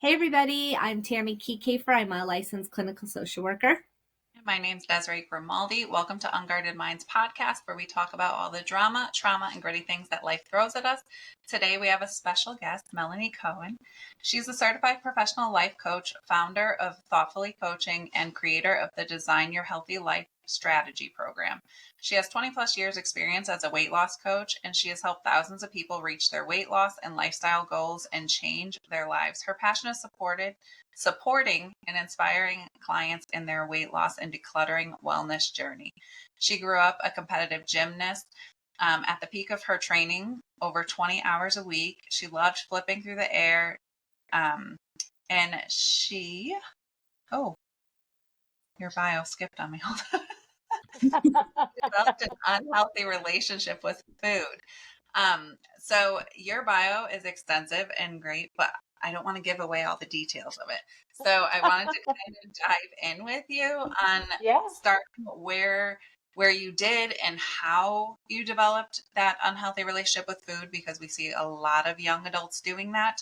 Hey everybody, I'm Tammy Kiefer. I'm a licensed clinical social worker. My name's Desiree Grimaldi. Welcome to Unguarded Minds podcast, where we talk about all the drama, trauma, and gritty things that life throws at us. Today we have a special guest, Melanie Cohen. She's a certified professional life coach, founder of Thoughtfully Coaching, and creator of the Design Your Healthy Life strategy program. She has 20 plus years experience as a weight loss coach, and she has helped thousands of people reach their weight loss and lifestyle goals and change their lives. Her passion is supporting and inspiring clients in their weight loss and decluttering wellness journey. She grew up a competitive gymnast. At the peak of her training, over 20 hours a week. She loved flipping through the air. And she, oh, your bio skipped on me. Hold on. Developed an unhealthy relationship with food. So your bio is extensive and great, but I don't want to give away all the details of it. So I wanted to kind of dive in with you on starting where you did and how you developed that unhealthy relationship with food, because we see a lot of young adults doing that.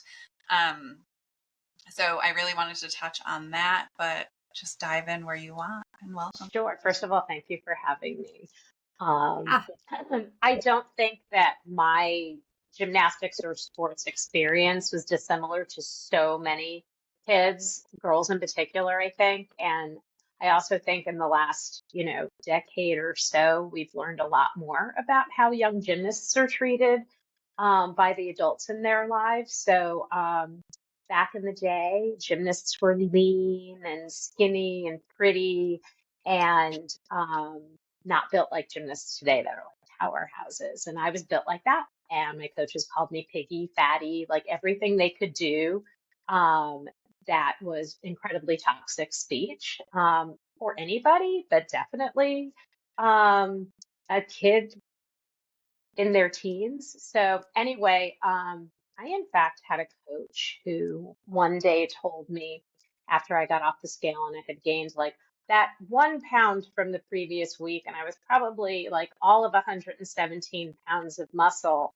So I really wanted to touch on that, but just dive in where you want, and welcome. Sure. First of all, thank you for having me. I don't think that my gymnastics or sports experience was dissimilar to so many kids, girls in particular, I think. And I also think in the last, decade or so, we've learned a lot more about how young gymnasts are treated by the adults in their lives. So back in the day, gymnasts were lean and skinny and pretty and not built like gymnasts today that are like powerhouses. And I was built like that. And my coaches called me piggy, fatty, like everything they could do. That was incredibly toxic speech for anybody, but definitely a kid in their teens. So anyway, I in fact had a coach who one day told me after I got off the scale and I had gained like that 1 pound from the previous week, and I was probably like all of 117 pounds of muscle.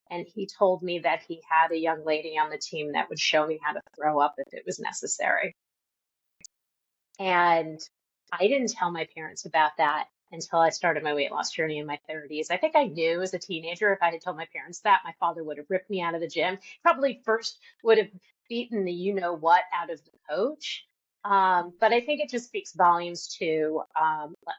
And he told me that he had a young lady on the team that would show me how to throw up if it was necessary. And I didn't tell my parents about that until I started my weight loss journey in my 30s. I think I knew as a teenager if I had told my parents that, my father would have ripped me out of the gym. Probably first would have beaten the you know what out of the coach. But I think it just speaks volumes to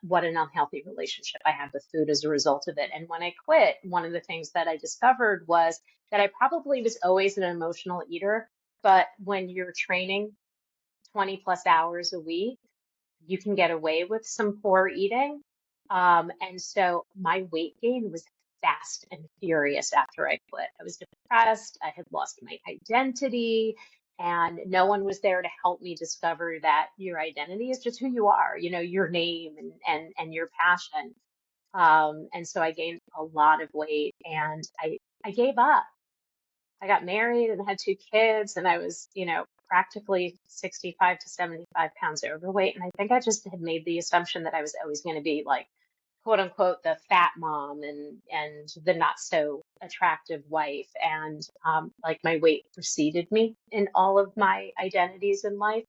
what an unhealthy relationship I had with food as a result of it. And when I quit, one of the things that I discovered was that I probably was always an emotional eater. But when you're training 20 plus hours a week, you can get away with some poor eating. And so my weight gain was fast and furious after I quit. I was depressed. I had lost my identity, and no one was there to help me discover that your identity is just who you are, your name and your passion. And so I gained a lot of weight and I gave up. I got married and had 2 kids, and I was, practically 65 to 75 pounds overweight. And I think I just had made the assumption that I was always going to be like, quote unquote, the fat mom and the not so attractive wife. And like my weight preceded me in all of my identities in life.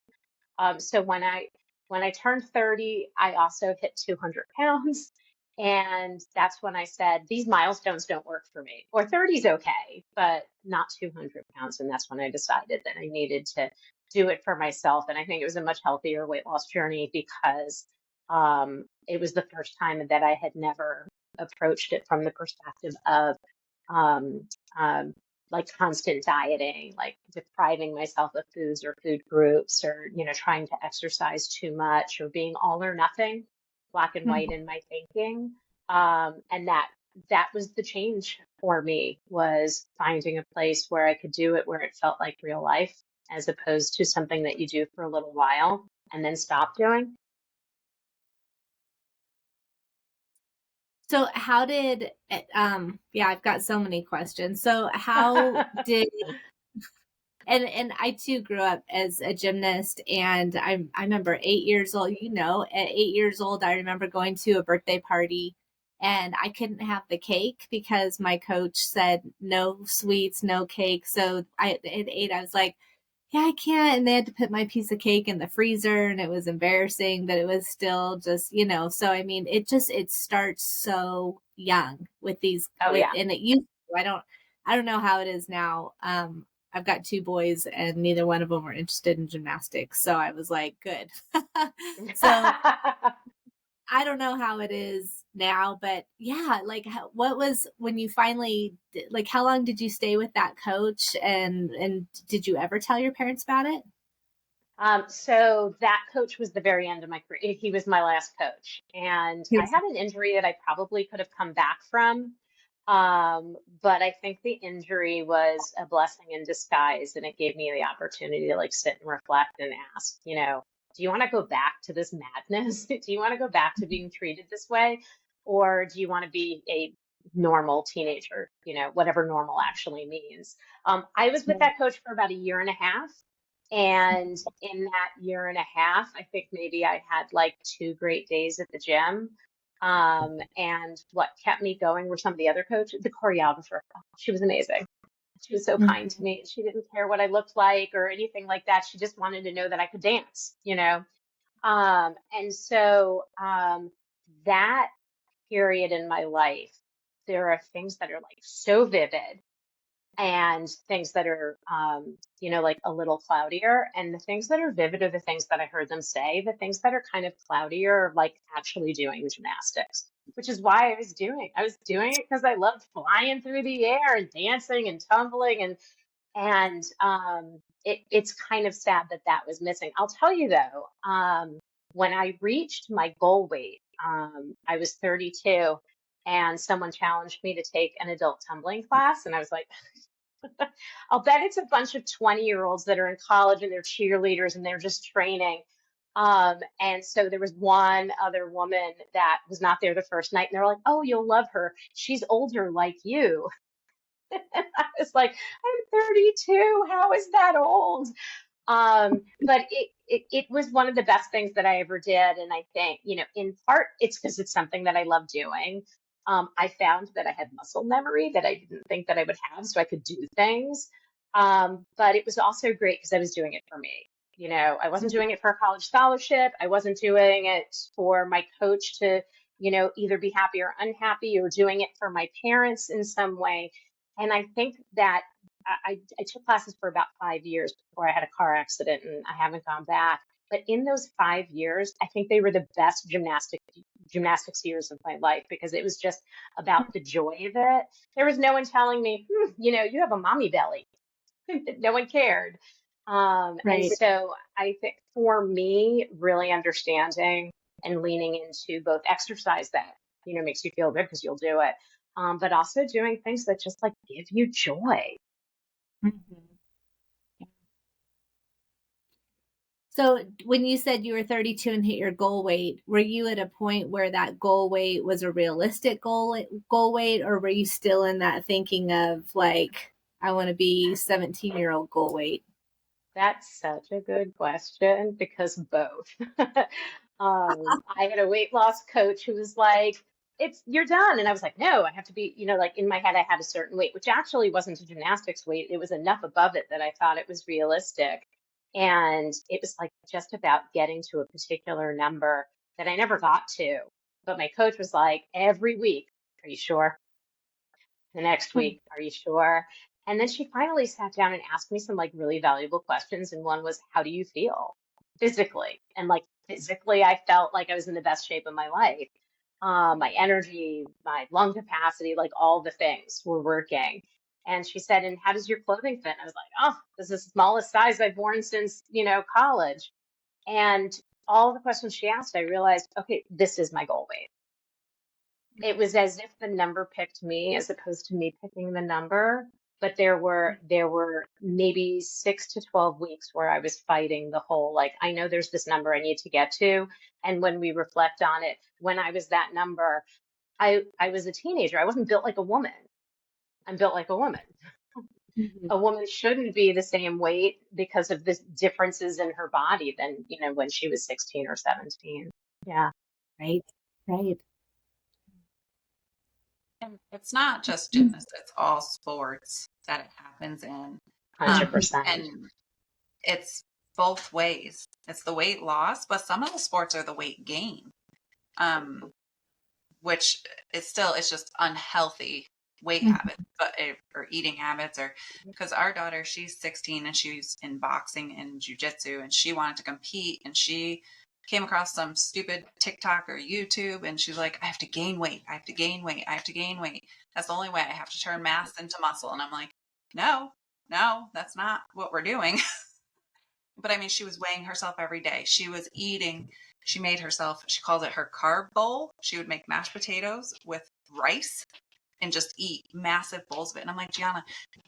So when I turned 30, I also hit 200 pounds. And that's when I said, these milestones don't work for me. Or 30 is okay, but not 200 pounds. And that's when I decided that I needed to do it for myself. And I think it was a much healthier weight loss journey because it was the first time that I had never approached it from the perspective of um, like constant dieting, like depriving myself of foods or food groups, or, trying to exercise too much, or being all or nothing, black and white in my thinking. And that was the change for me, was finding a place where I could do it where it felt like real life, as opposed to something that you do for a little while and then stop doing. So how did, I've got so many questions. So how did, and I too grew up as a gymnast, and I remember 8 years old, at 8 years old, I remember going to a birthday party and I couldn't have the cake because my coach said no sweets, no cake. So at 8, I was like, yeah, I can't. And they had to put my piece of cake in the freezer, and it was embarrassing, but it was still just, so I mean, it starts so young with these, Oh yeah. and it used to, I don't know how it is now. I've got two boys and neither one of them were interested in gymnastics. So I was like, good. So I don't know how it is now, but yeah, like what was when you finally like how long did you stay with that coach and did you ever tell your parents about it? So that coach was the very end of my career. He was my last coach. And I Yes. had an injury that I probably could have come back from. But I think the injury was a blessing in disguise. And it gave me the opportunity to like sit and reflect and ask, do you want to go back to this madness? Do you want to go back to being treated this way? Or do you want to be a normal teenager, whatever normal actually means? I was with that coach for about a year and a half. And in that year and a half, I think maybe I had like 2 great days at the gym. And what kept me going were some of the other coaches, the choreographer. Oh, she was amazing. She was so kind to me. She didn't care what I looked like or anything like that. She just wanted to know that I could dance. And so that period in my life, there are things that are like so vivid and things that are, like a little cloudier. And the things that are vivid are the things that I heard them say. The things that are kind of cloudier are like actually doing gymnastics, which is why I was doing it. I was doing it because I loved flying through the air and dancing and tumbling and it's kind of sad that that was missing. I'll tell you though, when I reached my goal weight, I was 32 and someone challenged me to take an adult tumbling class. And I was like, I'll bet it's a bunch of 20-year-olds that are in college and they're cheerleaders and they're just training. And so there was one other woman that was not there the first night, and they're like, "Oh, you'll love her. She's older like you." And I was like, "I'm 32. How is that old?" But it was one of the best things that I ever did. And I think, in part it's because it's something that I love doing. I found that I had muscle memory that I didn't think that I would have, so I could do things. But it was also great because I was doing it for me. I wasn't doing it for a college scholarship. I wasn't doing it for my coach to, either be happy or unhappy, or doing it for my parents in some way. And I think that I took classes for about 5 years before I had a car accident, and I haven't gone back. But in those 5 years, I think they were the best gymnastics years of my life, because it was just about the joy of it. There was no one telling me, you have a mommy belly. No one cared. And Right. so I think for me, really understanding and leaning into both exercise that, makes you feel good because you'll do it, but also doing things that just like give you joy. Mhm. So when you said you were 32 and hit your goal weight, were you at a point where that goal weight was a realistic goal weight, or were you still in that thinking of like, I want to be 17-year-old goal weight? That's such a good question, because both. I had a weight loss coach who was like, you're done. And I was like, no, I have to be, like in my head, I had a certain weight, which actually wasn't a gymnastics weight. It was enough above it that I thought it was realistic. And it was like just about getting to a particular number that I never got to. But my coach was like, every week, are you sure? The next week, are you sure? And then she finally sat down and asked me some like really valuable questions. And one was, how do you feel physically? And like physically, I felt like I was in the best shape of my life. My energy, my lung capacity, like all the things were working. And she said, and how does your clothing fit? And I was like, oh, this is the smallest size I've worn since, college. And all the questions she asked, I realized, okay, this is my goal weight. It was as if the number picked me as opposed to me picking the number. But there were maybe 6 to 12 weeks where I was fighting the whole, like, I know there's this number I need to get to. And when we reflect on it, when I was that number, I was a teenager. I wasn't built like a woman. I'm built like a woman. Mhm. A woman shouldn't be the same weight because of the differences in her body than, when she was 16 or 17. Yeah. Right. Right. And it's not just gymnasts, it's all sports that it happens in. Mhm. 100%. And it's both ways. It's the weight loss, but some of the sports are the weight gain. Which is still, it's just unhealthy weight habits, but or eating habits, or because our daughter, she's 16 and she's in boxing and jujitsu, and she wanted to compete, and she came across some stupid TikTok or YouTube, and she's like, I have to gain weight. I have to gain weight. I have to gain weight. That's the only way. I have to turn mass into muscle. And I'm like, no, that's not what we're doing. But I mean, she was weighing herself every day. She was eating. She made herself, she calls it her carb bowl. She would make mashed potatoes with rice and just eat massive bowls of it. And I'm like, Gianna,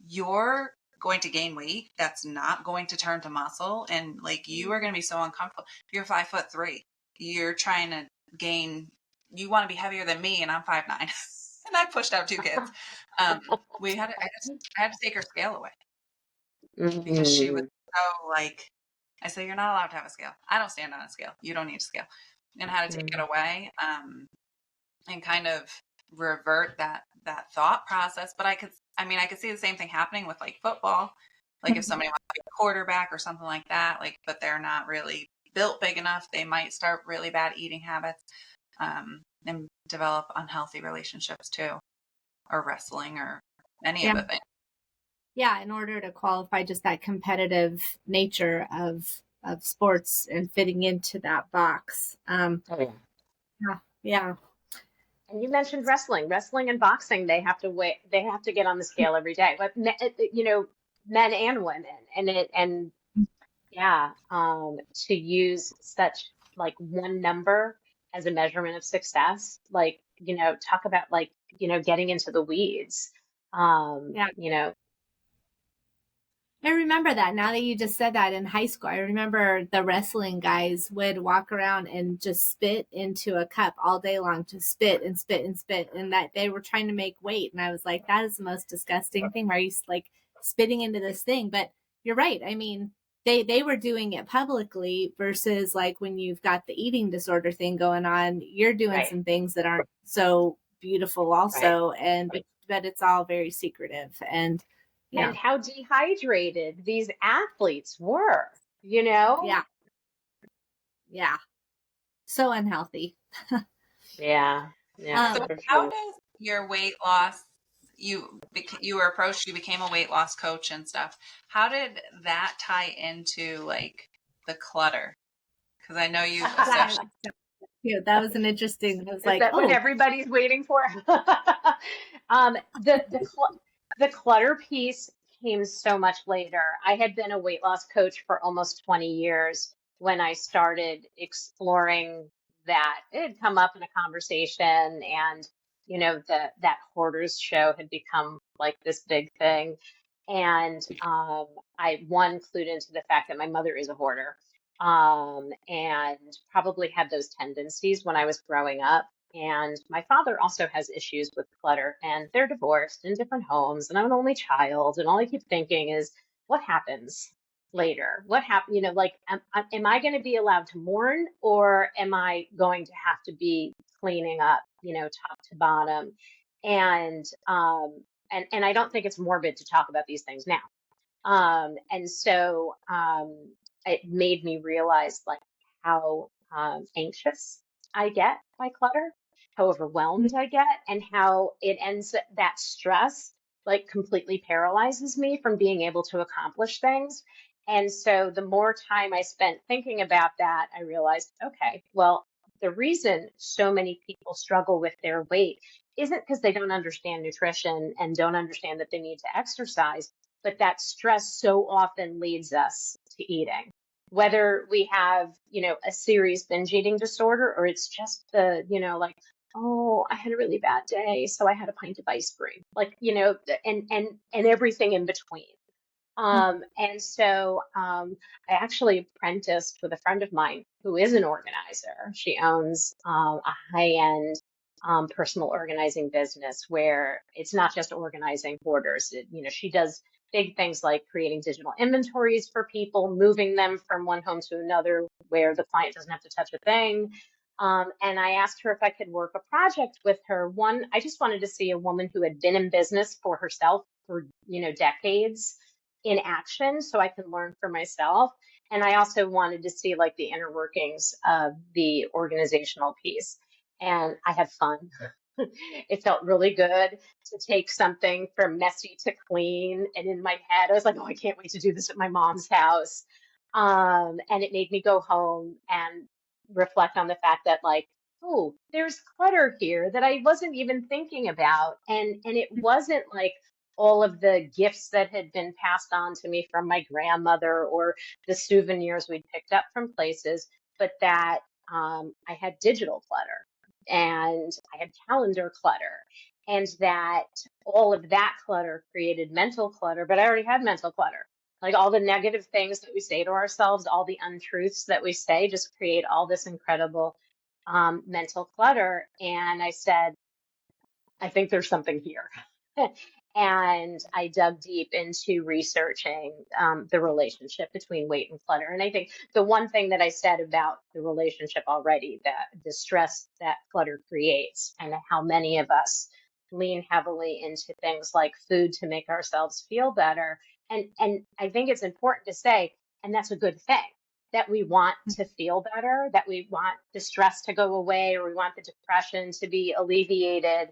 you're going to gain weight. That's not going to turn to muscle. And like, you are going to be so uncomfortable. You're 5'3". You're trying to gain, you want to be heavier than me. And I'm 5'9". And I pushed out 2 kids. I had to take her scale away because she was so like, I said, you're not allowed to have a scale. I don't stand on a scale. You don't need a scale. And how to take it away, and kind of revert that thought process. But I could see the same thing happening with like football. Like if somebody wants to be a quarterback or something like that, like, but they're not really built big enough, they might start really bad eating habits, and develop unhealthy relationships too, or wrestling or any of the things. Yeah, in order to qualify just that competitive nature of sports and fitting into that box. Yeah. And you mentioned wrestling and boxing. They have to get on the scale every day, but men and women, to use such like one number as a measurement of success, like, talk about like, getting into the weeds. Yeah. I remember that now that you just said that in high school. I remember the wrestling guys would walk around and just spit into a cup all day long, just spit and spit and spit, and that they were trying to make weight. And I was like, that is the most disgusting thing. Why are you like spitting into this thing? But you're right. I mean, they were doing it publicly versus like when you've got the eating disorder thing going on, you're doing some things that aren't so beautiful also. And but it's all very secretive. And and how dehydrated these athletes were, Yeah. So unhealthy. Yeah. So how does your weight loss, you were approached, you became a weight loss coach and stuff. How did that tie into like the clutter? Because I know you've essentially. Yeah, that was an interesting. I was Is like, that what everybody's waiting for? The clutter piece came so much later. I had been a weight loss coach for almost 20 years when I started exploring that. It had come up in a conversation, and that hoarders show had become like this big thing. And I clued into the fact that my mother is a hoarder, and probably had those tendencies when I was growing up. And my father also has issues with clutter, and they're divorced in different homes, and I'm an only child. And all I keep thinking is, what happens later? What happen? Like, am I going to be allowed to mourn, or am I going to have to be cleaning up, top to bottom? And I don't think it's morbid to talk about these things now. And so it made me realize like how anxious I get by clutter, how overwhelmed I get, and how that stress like completely paralyzes me from being able to accomplish things. And so the more time I spent thinking about that, I realized, okay, well, the reason so many people struggle with their weight isn't because they don't understand nutrition and don't understand that they need to exercise, but that stress so often leads us to eating. Whether we have, a serious binge eating disorder, or it's just like, oh, I had a really bad day, so I had a pint of ice cream, like, and everything in between. And so I actually apprenticed with a friend of mine who is an organizer. She owns a high-end personal organizing business where it's not just organizing hoarders. She does big things like creating digital inventories for people, moving them from one home to another where the client doesn't have to touch a thing. And I asked her if I could work a project with her. One, I just wanted to see a woman who had been in business for herself for, decades, in action so I can learn for myself. And I also wanted to see like the inner workings of the organizational piece. And I had fun. It felt really good to take something from messy to clean. And in my head, I was like, oh, I can't wait to do this at my mom's house. And it made me go home and reflect on the fact that, like, oh, there's clutter here that I wasn't even thinking about. And it wasn't like all of the gifts that had been passed on to me from my grandmother or the souvenirs we'd picked up from places, but that I had digital clutter and I had calendar clutter, and that all of that clutter created mental clutter, but I already had mental clutter. Like all the negative things that we say to ourselves, all the untruths that we say just create all this incredible mental clutter. And I said, I think there's something here. And I dug deep into researching the relationship between weight and clutter. And I think the one thing that I said about the relationship already, that the stress that clutter creates, and how many of us lean heavily into things like food to make ourselves feel better. And I think it's important to say, and that's a good thing, that we want to feel better, that we want the stress to go away, or we want the depression to be alleviated.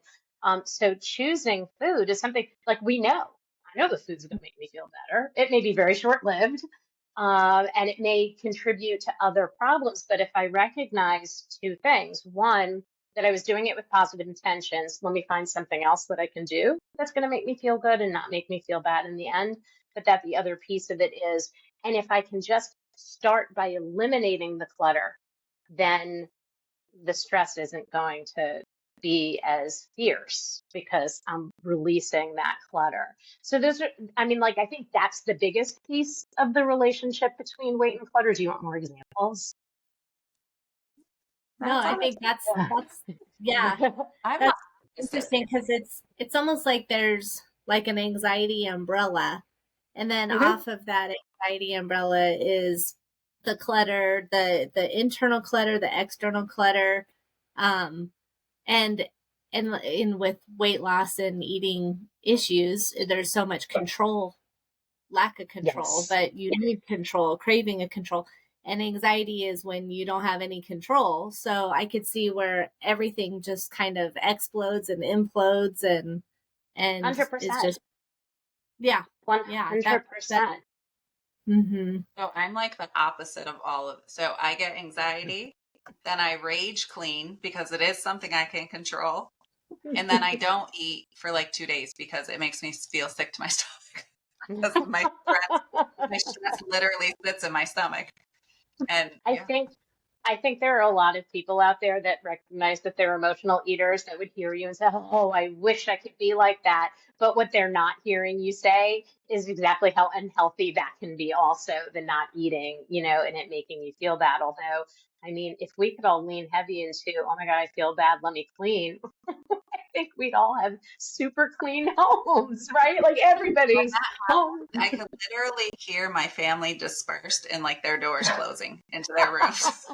So choosing food is something like I know the food's going to make me feel better. It may be very short lived, and it may contribute to other problems. But if I recognize two things, one, that I was doing it with positive intentions, let me find something else that I can do that's going to make me feel good and not make me feel bad in the end. But that the other piece of it is, and if I can just start by eliminating the clutter, then the stress isn't going to be as fierce because I'm releasing that clutter. So those are, I mean, like, I think that's the biggest piece of the relationship between weight and clutter. Do you want more examples? No, I think that's yeah, I'm that's opposite. interesting because it's almost like there's like an anxiety umbrella, and then Mhm. off of that anxiety umbrella is the clutter, the internal clutter, the external clutter, um, and and with weight loss and eating issues, there's so much control, lack of control, Yes. but you need control, craving of control. And anxiety is when you don't have any control. So I could see where everything just kind of explodes and implodes and it's 100%. just yeah. Yeah, that 100%. mhm. So I'm like the opposite of all of. So I get anxiety, then I rage clean because it is something I can control, and then I don't eat for like 2 days because it makes me feel sick to my stomach because my stress literally sits in my stomach. And I yeah, think I think there are a lot of people out there that recognize that they're emotional eaters that would hear you and say, "Oh, I wish I could be like that." But what they're not hearing you say is exactly how unhealthy that can be also, the not eating, and it making you feel bad. Although, I mean, if we could all lean heavy into, "Oh my God, I feel bad, let me clean," I think we'd all have super clean homes, right? Like when everybody's that home. happens, I could literally hear my family dispersed and like their doors closing into their rooms.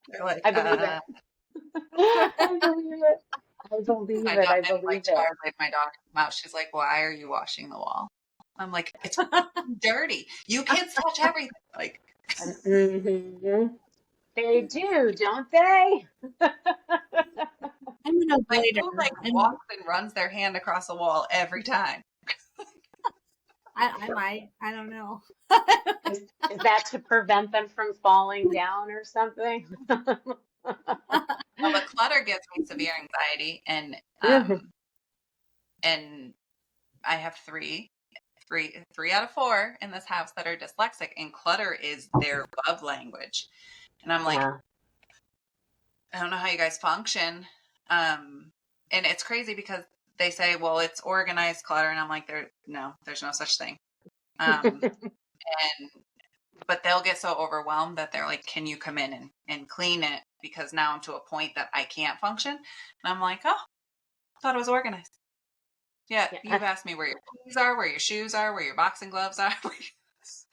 They're like, I believe it. I believe it. I believe my it. dog, I and believe like 2 hours it. later, my dog came out. She's like, "Why are you washing the wall?" I'm like, "It's fucking dirty. You kids touch everything." Like, Mhm. They do, don't they? I'm an like who avoider. like walks and runs their hand across a wall every time? I might. I don't know. Is that to prevent them from falling down or something? Well, the clutter gives me severe anxiety, Mhm. and I have three out of four in this house that are dyslexic, and clutter is their love language. And I'm like, Yeah. I don't know how you guys function. And it's crazy because they say, well, it's organized clutter. And I'm like, there's no such thing. And, but they'll get so overwhelmed that they're like, can you come in and clean it? Because now I'm to a point that I can't function. And I'm like, oh, I thought it was organized. Yeah. Yeah. You've asked me where your keys are, where your shoes are, where your boxing gloves are.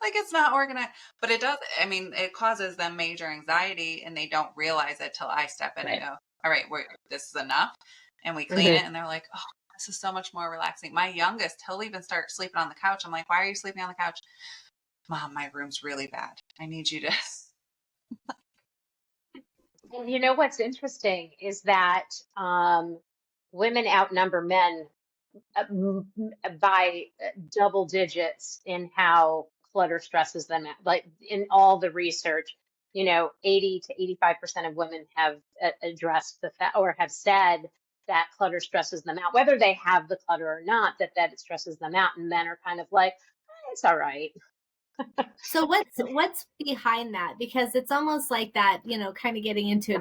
Like it's not organized, but it does. I mean, it causes them major anxiety and they don't realize it till I step in and Right. go, all right, this is enough. And we clean it Mhm. and they're like, oh, this is so much more relaxing. My youngest, he'll even start sleeping on the couch. I'm like, why are you sleeping on the couch? Mom, my room's really bad. I need you to. And you know what's interesting is that women outnumber men by double digits in how clutter stresses them out. Like in all the research, 80 to 85% of women have addressed the fact or have said that clutter stresses them out, whether they have the clutter or not, that it stresses them out. And men are kind of like, it's all right. So what's behind that? Because it's almost like that, kind of getting into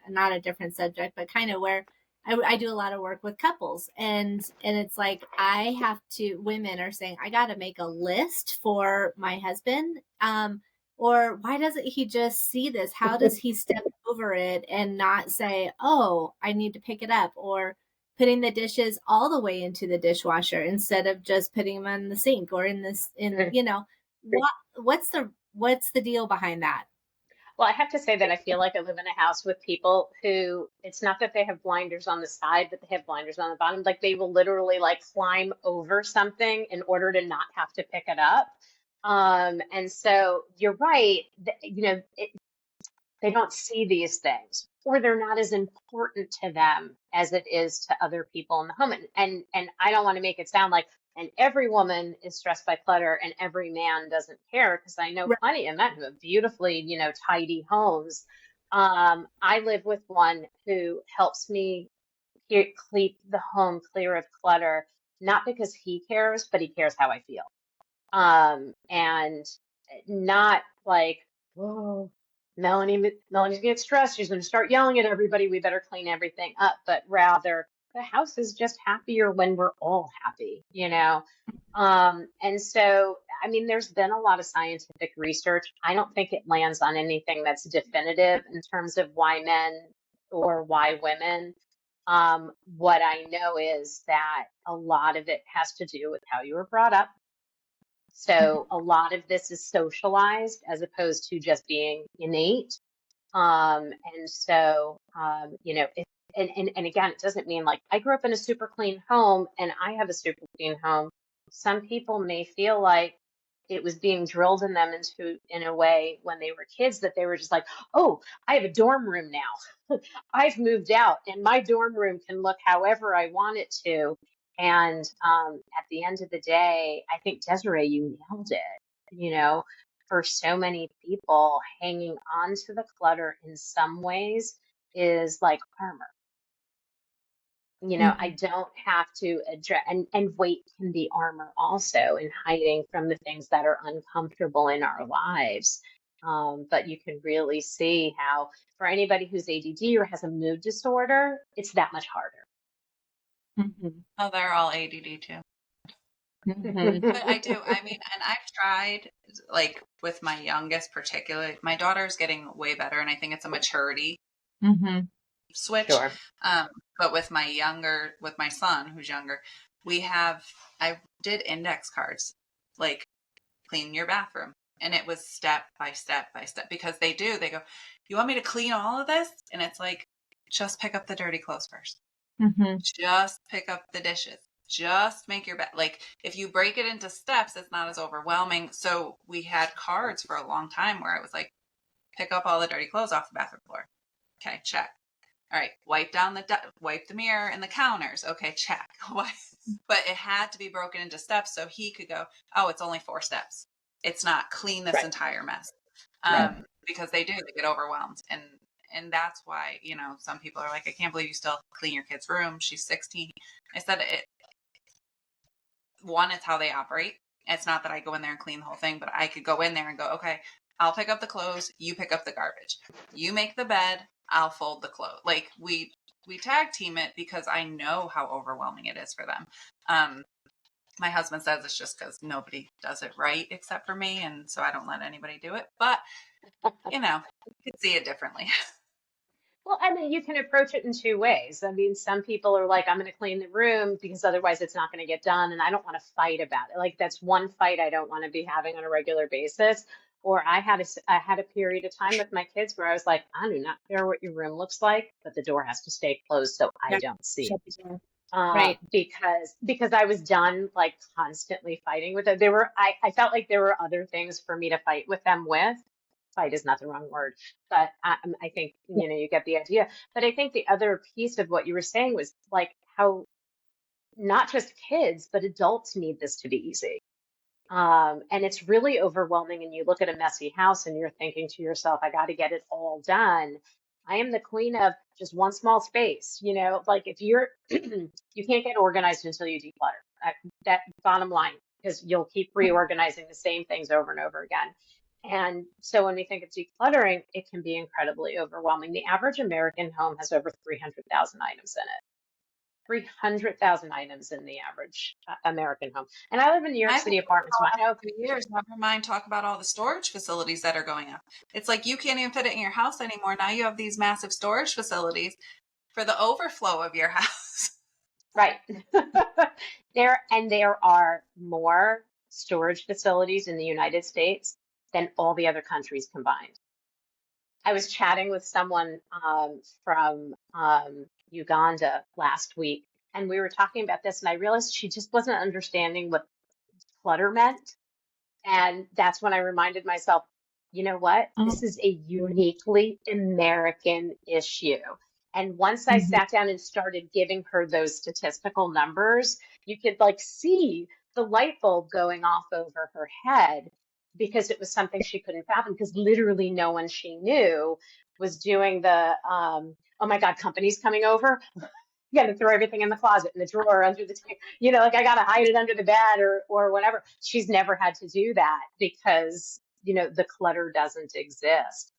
not a different subject, but kind of where I do a lot of work with couples, and it's like women are saying, I got to make a list for my husband, or why doesn't he just see this? How does he step over it and not say, oh, I need to pick it up, or putting the dishes all the way into the dishwasher instead of just putting them in the sink or what what's the deal behind that? Well, I have to say that I feel like I live in a house with people who it's not that they have blinders on the side, but they have blinders on the bottom. Like they will literally like climb over something in order to not have to pick it up. And so you're right. They don't see these things, or they're not as important to them as it is to other people in the home. And I don't want to make it sound like and every woman is stressed by clutter and every man doesn't care, because I know Right. plenty of men who have beautifully, tidy homes. I live with one who helps me keep the home clear of clutter, not because he cares, but he cares how I feel. And not like, whoa, Melanie's gonna get stressed. She's gonna start yelling at everybody. We better clean everything up. But rather, the house is just happier when we're all happy. And so, I mean, there's been a lot of scientific research. I don't think it lands on anything that's definitive in terms of why men or why women. What I know is that a lot of it has to do with how you were brought up. So a lot of this is socialized as opposed to just being innate. And so, if, and again, it doesn't mean like I grew up in a super clean home and I have a super clean home. Some people may feel like it was being drilled in them in a way when they were kids that they were just like, oh, I have a dorm room now. I've moved out and my dorm room can look however I want it to. And at the end of the day, I think Desiree, you nailed it. For so many people, hanging on to the clutter in some ways is like armor. I Mhm. don't have to address, and weight can be armor also in hiding from the things that are uncomfortable in our lives. But you can really see how, for anybody who's ADD or has a mood disorder, it's that much harder. Mhm. Oh, they're all ADD too. Mhm. But I do. I mean, and I've tried, like with my youngest, particularly, my daughter's getting way better, and I think it's a maturity Mhm. switch. Sure. But with my son who's younger, I did index cards, like clean your bathroom. And it was step by step by step, because they go, you want me to clean all of this? And it's like, just pick up the dirty clothes first. Mhm. Just pick up the dishes. Just make your bed. Like if you break it into steps, it's not as overwhelming. So we had cards for a long time where it was like, pick up all the dirty clothes off the bathroom floor. Okay, check. All right, wipe the mirror and the counters. Okay, check. But it had to be broken into steps so he could go, oh, it's only 4 steps. It's not clean this Right. entire mess. Right. Because they get overwhelmed. And that's why, some people are like, I can't believe you still clean your kid's room. She's 16. I said one, it's how they operate. It's not that I go in there and clean the whole thing, but I could go in there and go, okay, I'll pick up the clothes, you pick up the garbage. You make the bed, I'll fold the clothes. Like we tag team it because I know how overwhelming it is for them. My husband says it's just because nobody does it right except for me, and so I don't let anybody do it. But you could see it differently. Well, I mean, you can approach it in two ways. I mean, some people are like, I'm going to clean the room because otherwise it's not going to get done. And I don't want to fight about it. Like, that's one fight I don't want to be having on a regular basis. Or I had a period of time with my kids where I was like, I do not care what your room looks like, but the door has to stay closed so I Yeah. don't see Shut it. the door. Right. because I was done like constantly fighting with it. I felt like there were other things for me to fight with them with. Fight is not the wrong word, but I think, you get the idea. But I think the other piece of what you were saying was like how not just kids, but adults need this to be easy. And it's really overwhelming. And you look at a messy house and you're thinking to yourself, I got to get it all done. I am the queen of just one small space. Like if you're, you can't get organized until you declutter. That bottom line, because you'll keep reorganizing the same things over and over again. And so when we think of decluttering, it can be incredibly overwhelming. The average American home has over 300,000 items in it. 300,000 items in the average American home. And I live in New York I've been City apartments. for I know. 2 years. Never mind talk about all the storage facilities that are going up. It's like you can't even fit it in your house anymore. Now you have these massive storage facilities for the overflow of your house. Right. There are more storage facilities in the United States than all the other countries combined. I was chatting with someone from Uganda last week, and we were talking about this, and I realized she just wasn't understanding what clutter meant. And that's when I reminded myself, you know what? This is a uniquely American issue. And once I Mhm. sat down and started giving her those statistical numbers, you could like see the light bulb going off over her head because it was something she couldn't fathom because literally no one she knew was doing oh my God, company's coming over. You got to throw everything in the closet, in the drawer, under the table. Like I got to hide it under the bed or whatever. She's never had to do that because the clutter doesn't exist.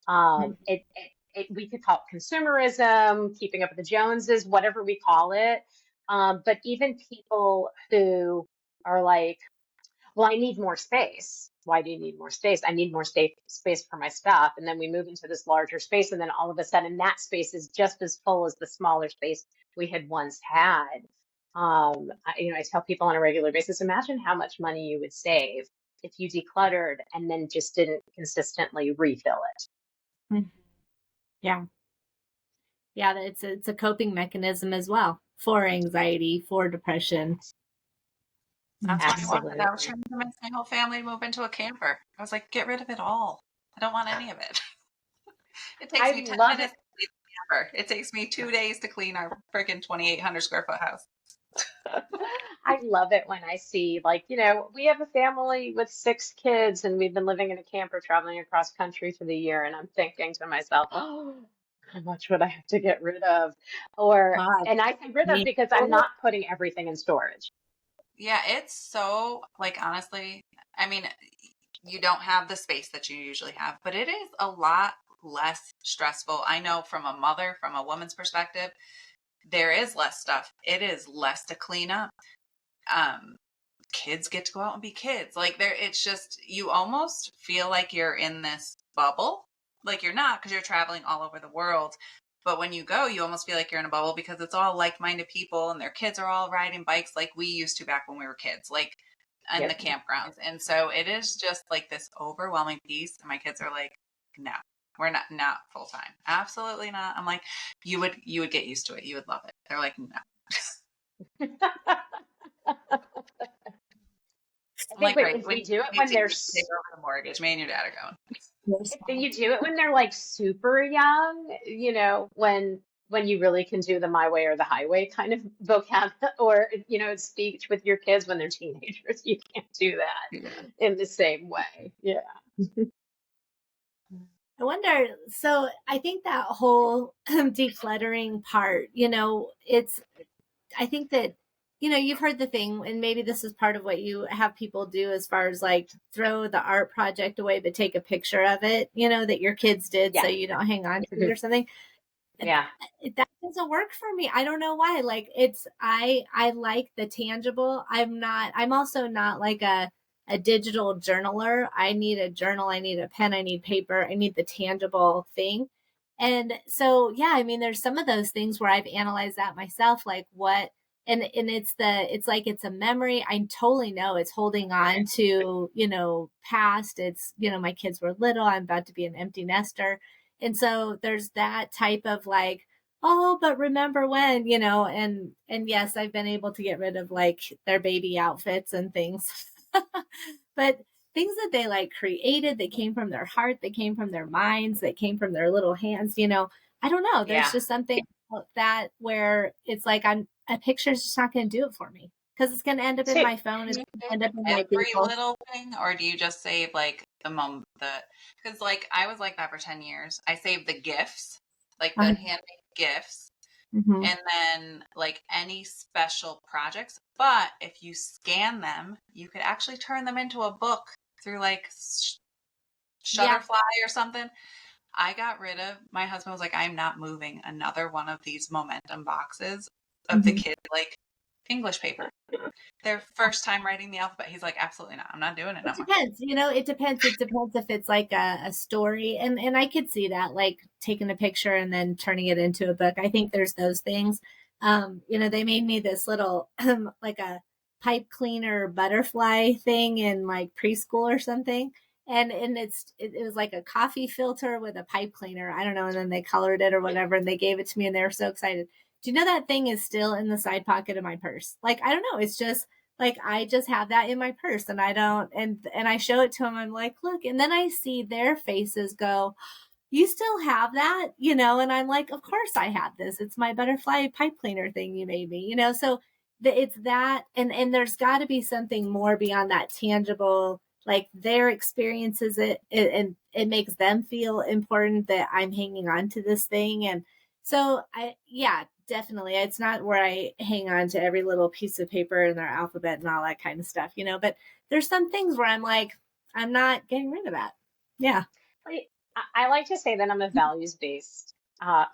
We could call it consumerism, keeping up with the Joneses, whatever we call it. But even people who are like, well, I need more space. Why do you need more space? I need more space for my stuff. And then we move into this larger space. And then all of a sudden that space is just as full as the smaller space we had once had. I tell people on a regular basis, imagine how much money you would save if you decluttered and then just didn't consistently refill it. Mhm. Yeah. Yeah, it's a coping mechanism as well for anxiety, for depression. That's why I wanted. I was Absolutely. trying to convince my whole family to move into a camper. I was like, get rid of it all. I don't want any of it. It takes I me 10 love it. minutes to clean the camper. It takes me 2 days to clean our freaking 2,800 square foot house. I love it when I see, like, we have a family with 6 kids and we've been living in a camper traveling across country for the year. And I'm thinking to myself, oh, how much would I have to get rid of? God, And I say rid of me because I'm too. not putting everything in storage. Yeah, it's so, like, honestly, I mean, you don't have the space that you usually have, but it is a lot less stressful. I know from a mother, from a woman's perspective, there is less stuff. It is less to clean up. Um, Kids get to go out and be kids. Like it's just, you almost feel like you're in this bubble. Like you're not, because you're traveling all over the world. But when you go, you almost feel like you're in a bubble because it's all like-minded people and their kids are all riding bikes like we used to back when we were kids, like in the Yep. campgrounds. And so it is just like this overwhelming piece. And my kids are like, no, we're not full time. Absolutely not. I'm like, you would get used to it. You would love it. They're like, no. I I'm think like, great. if We we do it need when to they're take over the mortgage. Me and your dad are going. if you do it when they're like super young, when you really can do the my way or the highway kind of vocab, or speech with your kids when they're teenagers, you can't do that Yeah. in the same way. Yeah. I wonder, so I think that whole decluttering part, I think that, you've heard the thing, and maybe this is part of what you have people do as far as like throw the art project away, but take a picture of it, that your kids did so Yeah. you don't hang on to it or something. Yeah. That doesn't work for me. I don't know why. Like I like the tangible. I'm also not like a digital journaler. I need a journal, I need a pen, I need paper, I need the tangible thing. And so, yeah, I mean, there's some of those things where I've analyzed that myself, like what, and it's like, it's a memory. I totally know it's holding on to, past. It's, my kids were little, I'm about to be an empty nester. And so there's that type of like, oh, but remember when, and yes, I've been able to get rid of like their baby outfits and things. But things that they like created, they came from their heart, they came from their minds, they came from their little hands, I don't know. There's Yeah. just something about that where it's like a picture's just not going to do it for me because it's going to end up in So my phone. Do It's you going to save end up in my every Google. little thing, or do you just save like the moment because like I was like that for 10 years. I saved the gifts, like the handmade gifts, Mhm. and then like any special projects. But if you scan them, you could actually turn them into a book through like Yeah. Shutterfly or something. I got rid of, my husband was like, I'm not moving another one of these momentum boxes of the Mhm. kids like English paper. Their first time writing the alphabet. He's like, absolutely not. I'm not doing it no It more. depends, it depends. It depends if it's like a story. And I could see that, like taking a picture and then turning it into a book. I think there's those things. They made me this little like a pipe cleaner butterfly thing in like preschool or something. And it was like a coffee filter with a pipe cleaner. I don't know. And then they colored it or whatever, and they gave it to me and they were so excited. Do you know that thing is still in the side pocket of my purse? Like, I don't know. It's just like I just have that in my purse and I don't and I show it to them. I'm like, look, and then I see their faces go, you still have that, and I'm like, of course I have this. It's my butterfly pipe cleaner thing you made me, so it's that, and there's got to be something more beyond that tangible, like their experiences, and it makes them feel important that I'm hanging on to this thing. And so yeah, definitely, it's not where I hang on to every little piece of paper and their alphabet and all that kind of stuff, but there's some things where I'm like, I'm not getting rid of that. Yeah. I like to say that I'm a values-based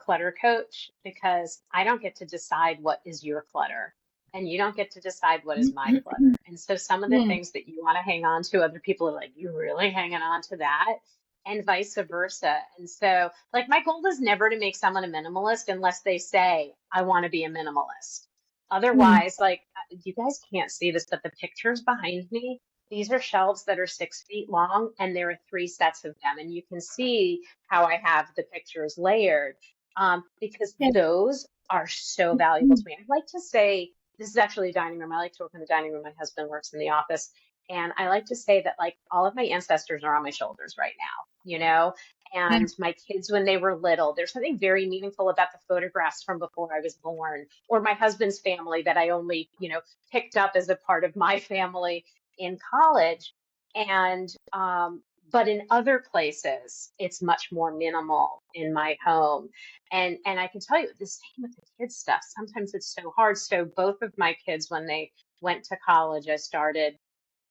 clutter coach because I don't get to decide what is your clutter, and you don't get to decide what is my clutter. And so some of the Mm. things that you want to hang on to, other people are like, you're really hanging on to that, and vice versa. And so, like, my goal is never to make someone a minimalist unless they say, I want to be a minimalist. Mm. Otherwise, like, you guys can't see this, but the pictures behind me, these are shelves that are 6 feet long, and there are three sets of them. And you can see how I have the pictures layered because Yeah. those are so valuable to me. I like to say, this is actually a dining room. I like to work in the dining room. My husband works in the office. And I like to say that, like, all of my ancestors are on my shoulders right now. Yeah. And my kids, when they were little, there's something very meaningful about the photographs from before I was born, or my husband's family that I only, picked up as a part of my family in college. And but in other places it's much more minimal in my home. And I can tell you the same with the kids stuff. Sometimes it's so hard. So both of my kids, when they went to college, I started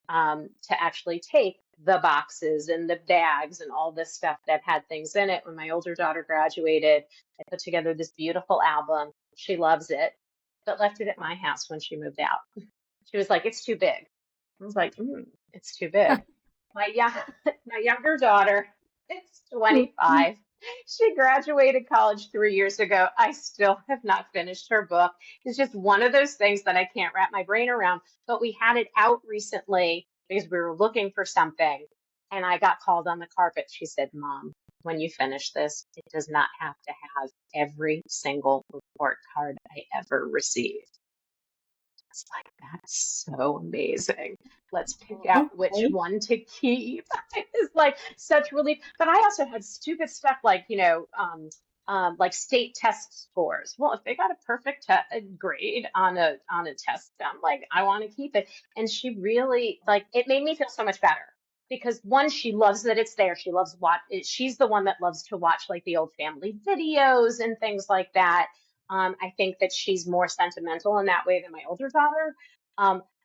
to actually take the boxes and the bags and all this stuff that had things in it. When my older daughter graduated, I put together this beautiful album. She loves it, but left it at my house when she moved out. She was like, it's too big. I was like, it's too big. My young, my younger daughter is 25. She graduated college 3 years ago. I still have not finished her book. It's just one of those things that I can't wrap my brain around. But we had it out recently because we were looking for something, and I got called on the carpet. She said, Mom, when you finish this, it does not have to have every single report card I ever received. It's like, that's so amazing. Let's pick out which Okay. one to keep. It's like such relief. But I also had stupid stuff like, like state test scores. Well, if they got a perfect grade on a test, I'm like, I want to keep it. And she really, like, it made me feel so much better because one, she loves that it's there. She loves she's the one that loves to watch like the old family videos and things like that. I think that she's more sentimental in that way than my older daughter.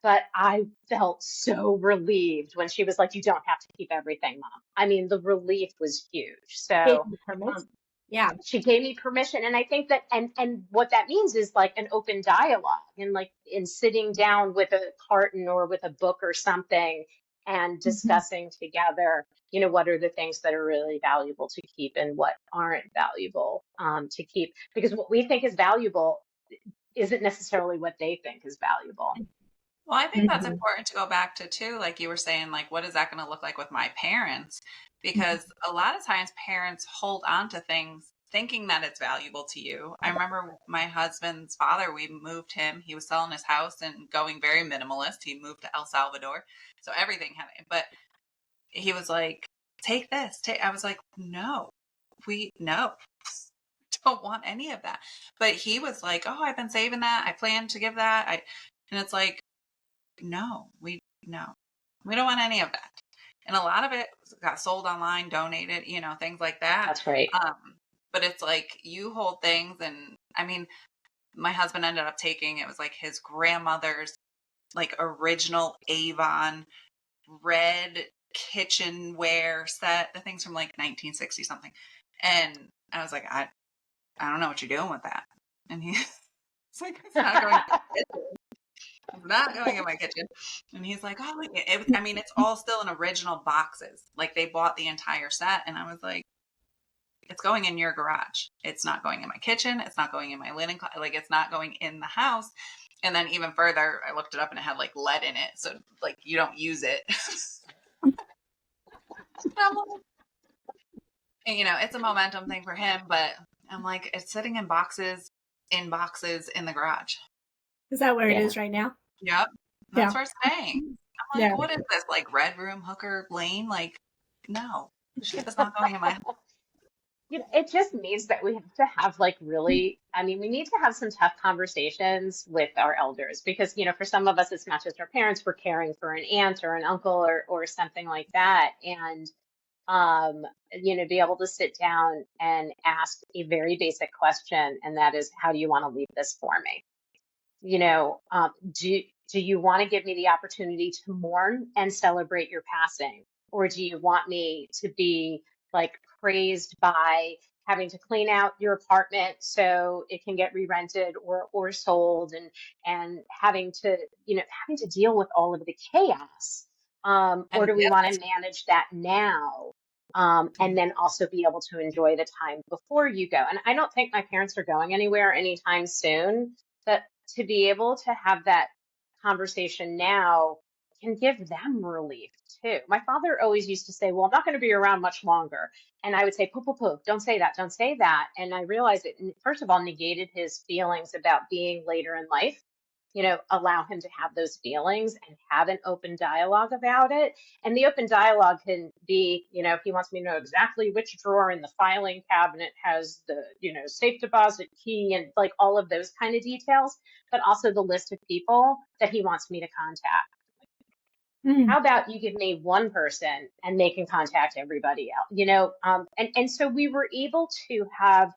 But I felt so relieved when she was like, you don't have to keep everything, Mom. I mean, the relief was huge. Gave So you permits. um, Yeah. she gave me permission. And I think that, and what that means is like an open dialogue and like in sitting down with a carton or with a book or something and Mhm. discussing together, what are the things that are really valuable to keep and what aren't valuable to keep. Because what we think is valuable isn't necessarily what they think is valuable. Well, I think that's Mhm. important to go back to too, like you were saying, like what is that going to look like with my parents? Mhm. Because a lot of times parents hold on to things thinking that it's valuable to you. I remember my husband's father, we moved him. He was selling his house and going very minimalist. He moved to El Salvador. So everything had it. But he was like, take this. I was like, no, no, don't want any of that. But he was like, oh, I've been saving that. I plan to give that. And it's like, no, no, we don't want any of that. And a lot of it got sold online, donated, things like that. That's right. But it's like you hold things, and I mean, my husband ended up taking, it was like his grandmother's like original Avon red kitchenware set. The thing's from like 1960 something. And I was like, I don't know what you're doing with that. And he's like, it's not going It's not going in my kitchen. And he's like, oh, I mean, it's all still in original boxes. Like they bought the entire set. And I was like, it's going in your garage. It's not going in my kitchen. It's not going in my linen closet. Like it's not going in the house. And then even further, I looked it up and it had like lead in it. So like you don't use it. And, it's a momentum thing for him, but I'm like, it's sitting in boxes in the garage. Is that where it is right now? Yep. That's where it's staying. I'm like, what is this? Like Red Room, Hooker Lane? Like, no, shit is not going in my house. It just means that we have to have we need to have some tough conversations with our elders because, for some of us, it's not just our parents, we're caring for an aunt or an uncle or something like that. And, be able to sit down and ask a very basic question. And that is, how do you want to leave this for me? Do you want to give me the opportunity to mourn and celebrate your passing? Or do you want me to be like praised by having to clean out your apartment so it can get re-rented or sold and having to deal with all of the chaos? Or do we want to manage that now? And then also be able to enjoy the time before you go. And I don't think my parents are going anywhere anytime soon, but to be able to have that conversation now can give them relief too. My father always used to say, well, I'm not going to be around much longer. And I would say, poo, poo, poo, don't say that, don't say that. And I realized it, first of all, negated his feelings about being later in life. Allow him to have those feelings and have an open dialogue about it. And the open dialogue can be, if he wants me to know exactly which drawer in the filing cabinet has the, safe deposit key and like all of those kind of details, but also the list of people that he wants me to contact. How about you give me one person and they can contact everybody else, and so we were able to have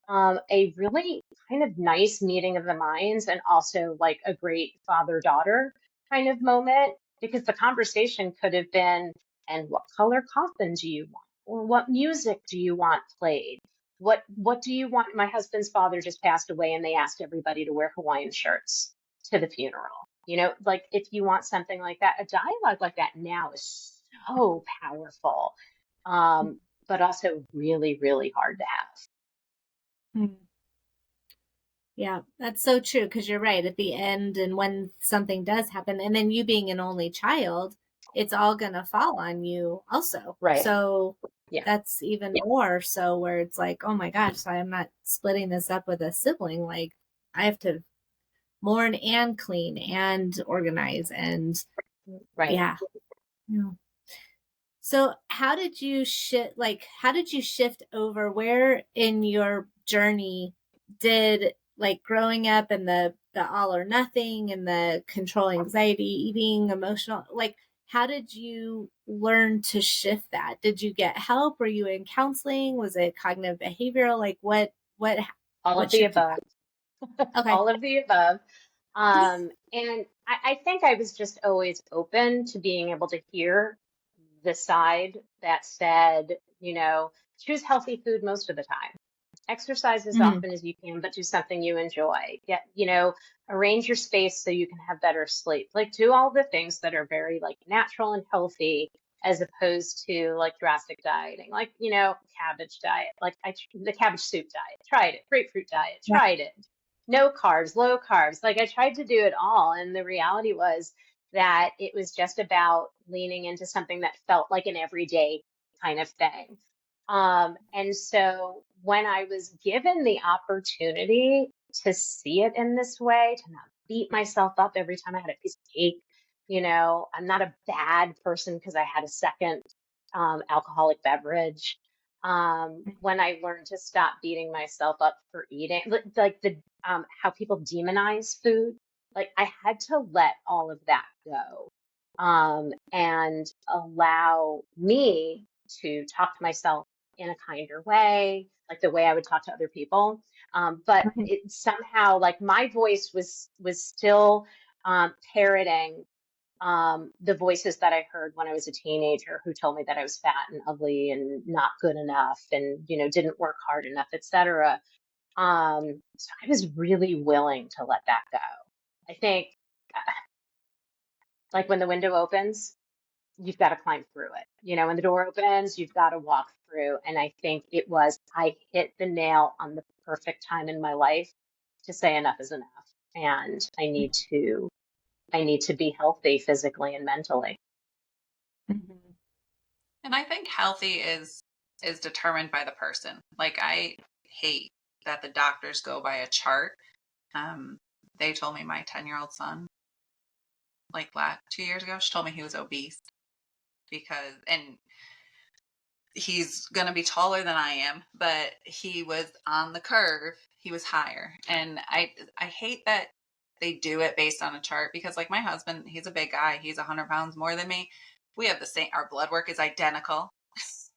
a really kind of nice meeting of the minds and also like a great father-daughter kind of moment because the conversation could have been, and what color coffin do you want? Or what music do you want played? What do you want? My husband's father just passed away and they asked everybody to wear Hawaiian shirts to the funeral. Like if you want something like that, a dialogue like that now is so powerful, but also really, really hard to have. Yeah, that's so true because you're right. At the end and when something does happen, and then you being an only child, it's all going to fall on you also. Right. So that's even more so where it's like, oh my gosh, I'm not splitting this up with a sibling. Like I have to mourn and clean and organize and yeah. So how did you shift over? Where in your journey did like growing up and the all or nothing and the control anxiety, eating, emotional, like how did you learn to shift that? Did you get help? Were you in counseling? Was it cognitive behavioral? Like what all of the above. Okay. All of the above. And I think I was just always open to being able to hear the side that said, choose healthy food most of the time. Exercise as often as you can, but do something you enjoy. Get, arrange your space so you can have better sleep. Like do all the things that are very like natural and healthy as opposed to like drastic dieting, like, cabbage diet, like the cabbage soup diet, tried it, grapefruit diet, tried it. No carbs, low carbs. Like I tried to do it all. And the reality was that it was just about leaning into something that felt like an everyday kind of thing. And so when I was given the opportunity to see it in this way, to not beat myself up every time I had a piece of cake, I'm not a bad person because I had a second alcoholic beverage. When I learned to stop beating myself up for eating, like the how people demonize food, like I had to let all of that go, and allow me to talk to myself in a kinder way, like the way I would talk to other people. But Right. it somehow, like my voice was still parroting the voices that I heard when I was a teenager who told me that I was fat and ugly and not good enough and, didn't work hard enough, etc. So I was really willing to let that go. I think like when the window opens, you've got to climb through it. When the door opens, you've got to walk through. And I think I hit the nail on the perfect time in my life to say enough is enough. And I need to be healthy physically and mentally. Mhm. And I think healthy is determined by the person. Like I hate that the doctors go by a chart. They told me my 10-year-old son, like 2 years ago, she told me he was obese and he's going to be taller than I am, but he was on the curve. He was higher. And I hate that they do it based on a chart because like my husband, he's a big guy. He's 100 pounds more than me. We have the same, our blood work is identical.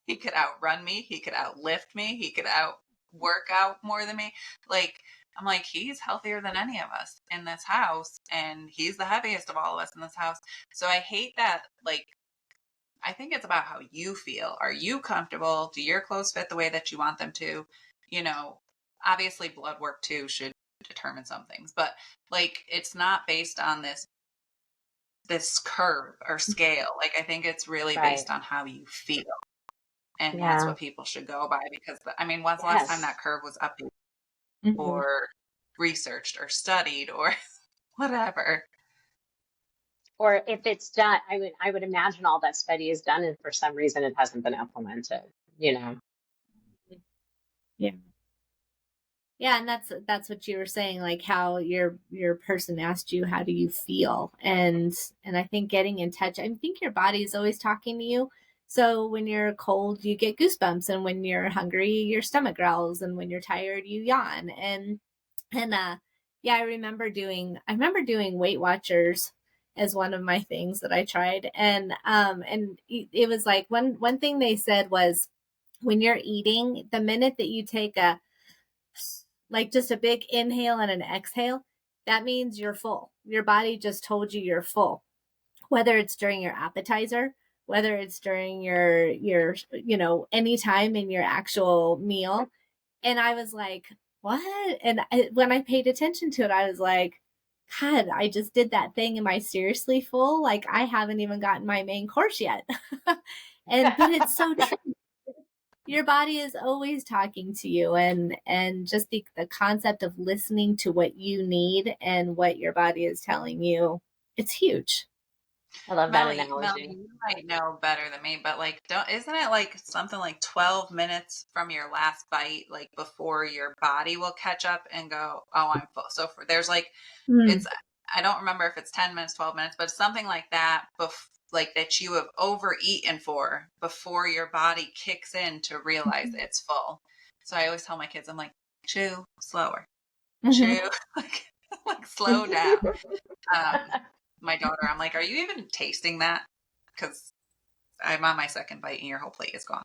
He could outrun me. He could outlift me. He could out work out more than me. Like, I'm like, he's healthier than any of us in this house. And he's the heaviest of all of us in this house. So I hate that, like, I think it's about how you feel. Are you comfortable? Do your clothes fit the way that you want them to? You know, obviously blood work too should determine some things, but like it's not based on this curve or scale. Like I think it's really Right. based on how you feel. And that's Yeah. what people should go by because I mean, when's the last time Yes. that curve was updated Mhm. or researched or studied or whatever? Or if it's done, I would imagine all that study is done and for some reason it hasn't been implemented. Yeah. Yeah, and that's what you were saying, like how your person asked you how do you feel, and I think getting in touch. I think your body is always talking to you. So when you're cold, you get goosebumps, and when you're hungry, your stomach growls, and when you're tired, you yawn. And yeah, I remember doing Weight Watchers as one of my things that I tried, and it was like one thing they said was when you're eating, the minute that you take a like just a big inhale and an exhale, that means you're full. Your body just told you you're full. Whether it's during your appetizer, whether it's during your any time in your actual meal. And I was like, what? And when I paid attention to it, I was like, God, I just did that thing. Am I seriously full? Like I haven't even gotten my main course yet. But it's so true. Your body is always talking to you, and just the concept of listening to what you need and what your body is telling you, it's huge. I love that Melanie, analogy. you might know better than me, but like, isn't it like something like 12 minutes from your last bite, like before your body will catch up and go, oh, I'm full. So there's like, Mm. it's, I don't remember if it's 10 minutes, 12 minutes, but something like that, like that you have overeaten for before your body kicks in to realize it's full. So I always tell my kids, I'm like, chew slower, Mhm. chew, like slow down. Um, my daughter, I'm like, are you even tasting that? Because I'm on my second bite and your whole plate is gone.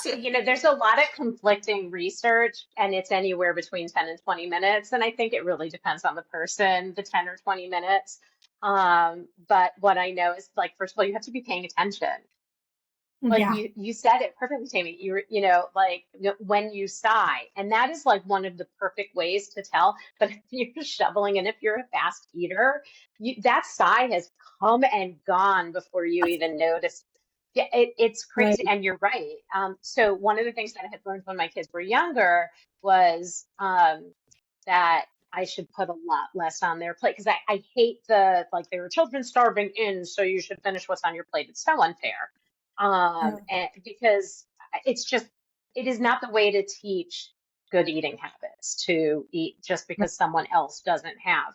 There's a lot of conflicting research, and it's anywhere between 10 and 20 minutes. And I think it really depends on the person, the 10 or 20 minutes. But what I know is, like, first of all, you have to be paying attention. Like Yeah. you said it perfectly, Tammy. Like when you sigh, and that is like one of the perfect ways to tell. But if you're shoveling, and if you're a fast eater, that sigh has come and gone before you even notice. Yeah, it's Right. crazy, and you're right. So one of the things that I had learned when my kids were younger was that I should put a lot less on their plate because I hate the like there are children starving in, so you should finish what's on your plate. It's so unfair. Yeah. And because it's just it is not the way to teach good eating habits to eat just because someone else doesn't have,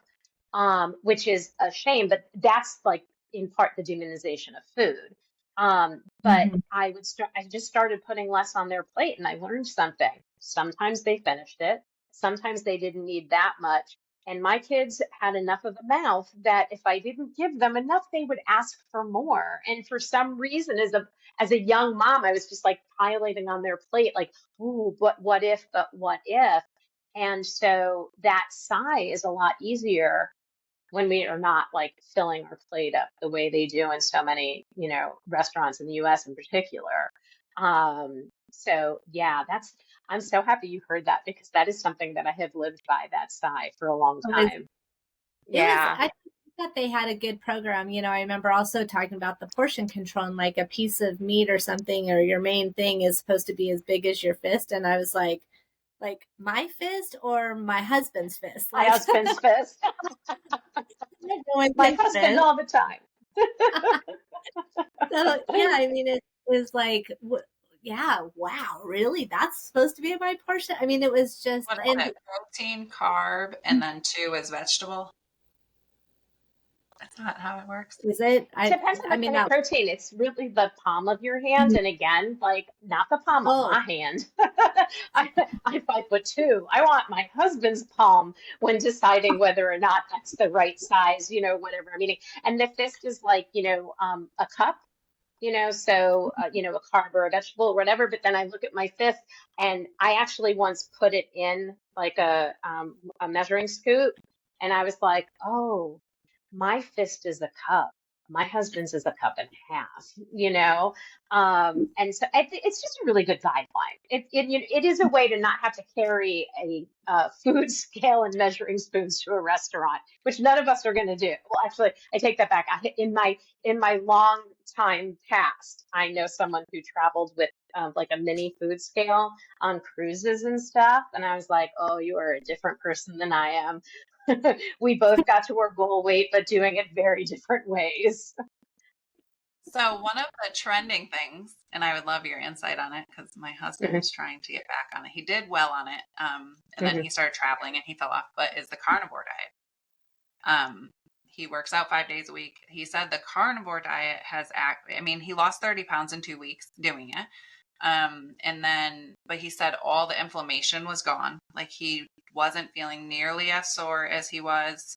which is a shame. But that's like in part the demonization of food. But Mhm. I just started putting less on their plate, and I learned something. Sometimes they finished it, sometimes they didn't need that much. And my kids had enough of a mouth that if I didn't give them enough, they would ask for more. And for some reason, as a young mom, I was just like piling on their plate, like, ooh, but what if, but what if? And so that sigh is a lot easier when we are not like filling our plate up the way they do in so many, restaurants in the US in particular. So yeah, I'm so happy you heard that because that is something that I have lived by, that sigh, for a long time. Yeah. I thought they had a good program. I remember also talking about the portion control and like a piece of meat or something, or your main thing is supposed to be as big as your fist. And I was like my fist or my husband's fist? My Like, husband's fist. going My like husband this. all the time. So yeah, I mean, it was like, yeah, wow, really? That's supposed to be my portion? I mean, it was just, What is and it? Protein, carb, and then 2 is vegetable. That's not how it works. is it? Depends on I the mean, kind of that. protein. It's really the palm of your hand. And again, like not the palm of Oh, my hand. I, if I put two, I want my husband's palm when deciding whether or not that's the right size, whatever I'm eating. And the fist is like, a cup, a carb or a vegetable or whatever. But then I look at my fist and I actually once put it in like a measuring scoop. And I was like, oh, my fist is a cup. My husband's is a cup and a half. And so it's just a really good guideline. It is a way to not have to carry a food scale and measuring spoons to a restaurant, which none of us are going to do. Well, actually, I take that back. In my long time past, I know someone who traveled with like a mini food scale on cruises and stuff, and I was like, oh, you are a different person than I am. We both got to our goal weight, but doing it very different ways. So one of the trending things, and I would love your insight on it because my husband Mhm, is trying to get back on it. He did well on it, and then mhm. he started traveling and he fell off. But is the carnivore diet? He works out 5 days a week. He said the carnivore diet has I mean, he lost 30 pounds in 2 weeks doing it. But he said all the inflammation was gone. Like he wasn't feeling nearly as sore as he was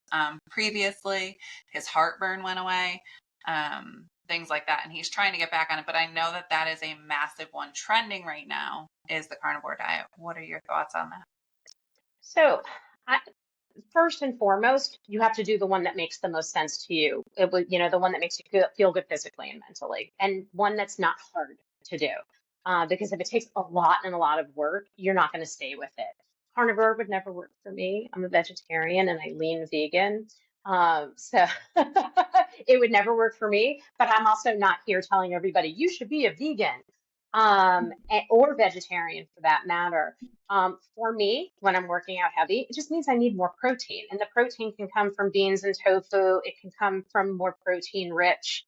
previously. His heartburn went away, things like that. And he's trying to get back on it. But I know that that is a massive one trending right now is the carnivore diet. What are your thoughts on that? So, I, first and foremost, you have to do the one that makes the most sense to you. The one that makes you feel good physically and mentally, and one that's not hard to do. Because if it takes a lot and a lot of work, you're not going to stay with it. Carnivore would never work for me. I'm a vegetarian and I lean vegan. So it would never work for me, but I'm also not here telling everybody you should be a vegan, or vegetarian for that matter. For me, when I'm working out heavy, it just means I need more protein. And the protein can come from beans and tofu. It can come from more protein rich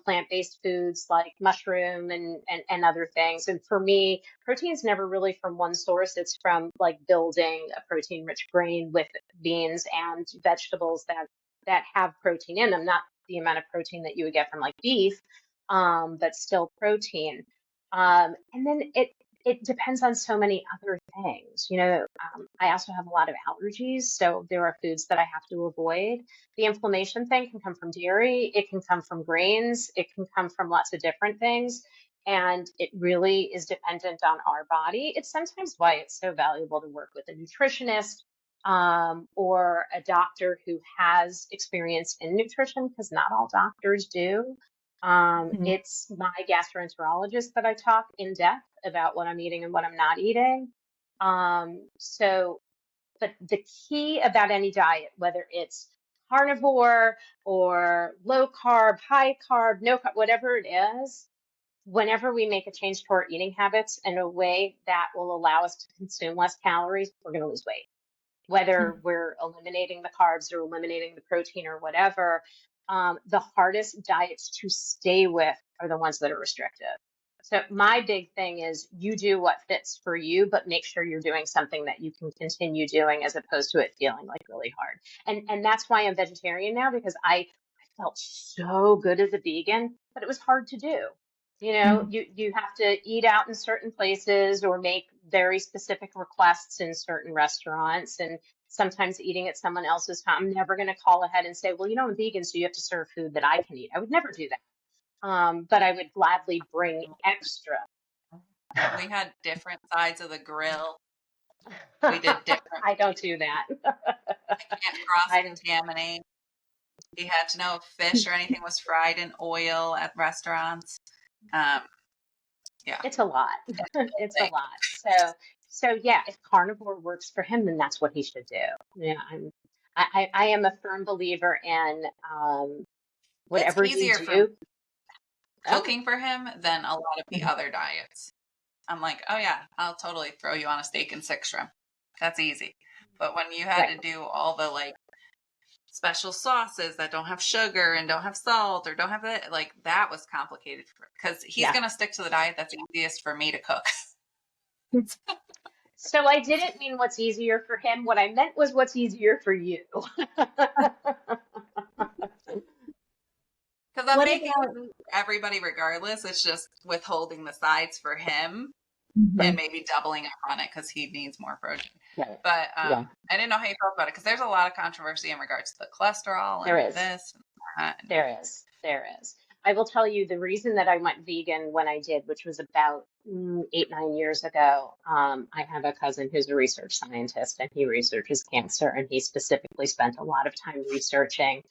plant-based foods like mushroom and other things. And for me, protein's never really from one source. It's from like building a protein rich grain with beans and vegetables that have protein in them, not the amount of protein that you would get from like beef, but still protein. And then it depends on so many other things. I also have a lot of allergies, so there are foods that I have to avoid. The inflammation thing can come from dairy, it can come from grains, it can come from lots of different things. And it really is dependent on our body. It's sometimes why it's so valuable to work with a nutritionist, or a doctor who has experience in nutrition, because not all doctors do. mhm. It's my gastroenterologist that I talk in depth about what I'm eating and what I'm not eating. So, but the key about any diet, whether it's carnivore or low carb, high carb, no carb, whatever it is, whenever we make a change to our eating habits in a way that will allow us to consume less calories, we're going to lose weight. Whether we're eliminating the carbs or eliminating the protein or whatever, the hardest diets to stay with are the ones that are restrictive. So my big thing is you do what fits for you, but make sure you're doing something that you can continue doing as opposed to it feeling like really hard. And that's why I'm vegetarian now, because I felt so good as a vegan, but it was hard to do. You have to eat out in certain places or make very specific requests in certain restaurants, and sometimes eating at someone else's time. I'm never going to call ahead and say, well, I'm vegan, so you have to serve food that I can eat. I would never do that. But I would gladly bring extra. We had different sides of the grill. We did different. I don't do that. I can't cross-contaminate. He had to know if fish or anything was fried in oil at restaurants. Yeah. It's a lot. It's a lot. So yeah, if carnivore works for him, then that's what he should do. Yeah, I am a firm believer in It's whatever you easier for do. cooking for him than a lot of the other diets. I'm like, oh yeah, I'll totally throw you on a steak and 6 shrimp. That's easy. But when you had to do all the like special sauces that don't have sugar and don't have salt or don't have it, like that was complicated because he's going to stick to the diet that's easiest for me to cook. So I didn't mean what's easier for him. What I meant was what's easier for you. Because I'm making everybody regardless. It's just withholding the sides for him and maybe doubling up on it because he needs more protein. Right. But I didn't know how you felt about it because there's a lot of controversy in regards to the cholesterol and this and that. There is. I will tell you the reason that I went vegan when I did, which was about 8-9 years ago. I have a cousin who's a research scientist, and he researches cancer, and he specifically spent a lot of time researching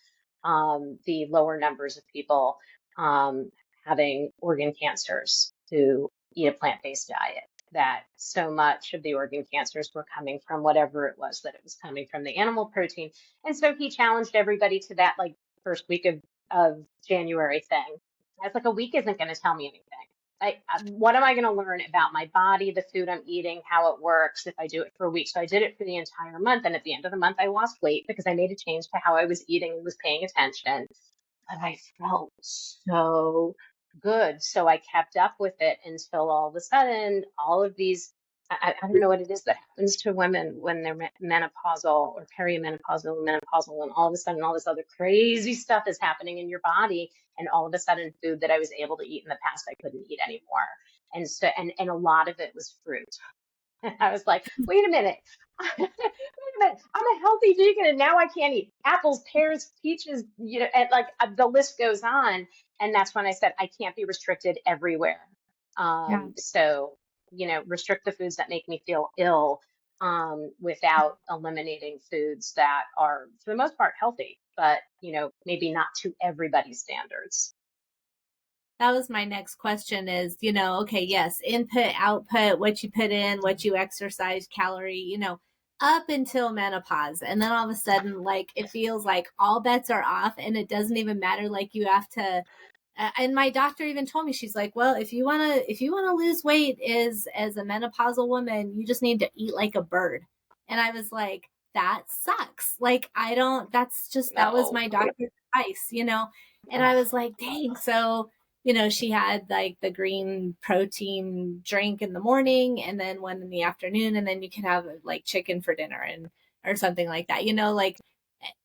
the lower numbers of people having organ cancers who eat a plant-based diet. That so much of the organ cancers were coming from whatever it was that it was coming from the animal protein. And so he challenged everybody to that like first week of January thing. I was like, a week isn't going to tell me anything. What am I going to learn about my body, the food I'm eating, how it works if I do it for a week? So I did it for the entire month. And at the end of the month, I lost weight because I made a change to how I was eating and was paying attention. But I felt so good. So I kept up with it until all of a sudden, all of these, I don't know what it is that happens to women when they're menopausal or perimenopausal, menopausal, and all of a sudden all this other crazy stuff is happening in your body. And all of a sudden food that I was able to eat in the past, I couldn't eat anymore. And so, and a lot of it was fruit. I was like, wait a minute. Wait a minute. I'm a healthy vegan and now I can't eat apples, pears, peaches, and like the list goes on. And that's when I said, I can't be restricted everywhere. So, restrict the foods that make me feel ill without eliminating foods that are, for the most part, healthy, but, maybe not to everybody's standards. That was my next question is, okay, yes, input, output, what you put in, what you exercise, calorie, up until menopause. And then all of a sudden, like, it feels like all bets are off and it doesn't even matter. Like you have to, and my doctor even told me, she's like, well, if you want to lose weight as a menopausal woman, you just need to eat like a bird. And I was like, that sucks. Like, that was my doctor's advice, and I was like, dang. So, she had like the green protein drink in the morning and then one in the afternoon. And then you can have like chicken for dinner or something like that,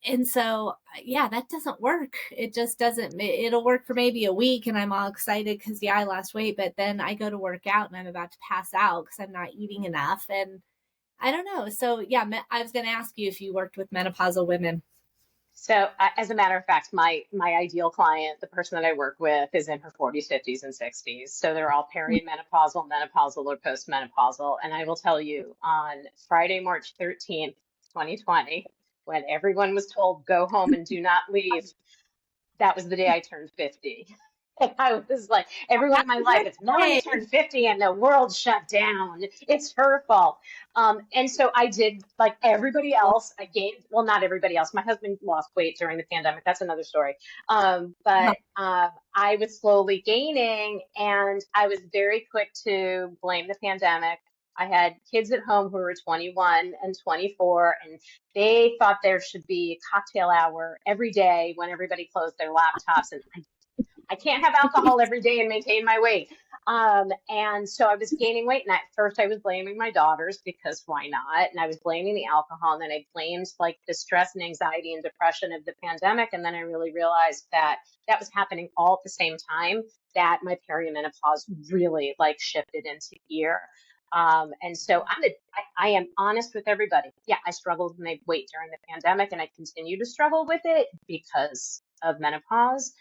and so, yeah, that doesn't work. It just doesn't, it'll work for maybe a week and I'm all excited because I lost weight, but then I go to work out and I'm about to pass out because I'm not eating enough. And I don't know. So yeah, I was going to ask you if you worked with menopausal women. So as a matter of fact, my ideal client, the person that I work with, is in her 40s, 50s, and 60s. So they're all perimenopausal, menopausal, or postmenopausal. And I will tell you, on Friday, March 13th, 2020, when everyone was told, go home and do not leave, that was the day I turned 50. And I was like, everyone in my life, it's Melanie turned 50 and the world shut down. It's her fault. And so I did like everybody else. I gained, well, not everybody else. My husband lost weight during the pandemic. That's another story. But I was slowly gaining and I was very quick to blame the pandemic. I had kids at home who were 21 and 24, and they thought there should be a cocktail hour every day when everybody closed their laptops. And I can't have alcohol every day and maintain my weight. And so I was gaining weight, and at first I was blaming my daughters because why not? And I was blaming the alcohol, and then I blamed like the stress and anxiety and depression of the pandemic. And then I really realized that that was happening all at the same time, that my perimenopause really like shifted into gear. And so I am honest with everybody. Yeah, I struggled with my weight during the pandemic, and I continue to struggle with it because of menopause.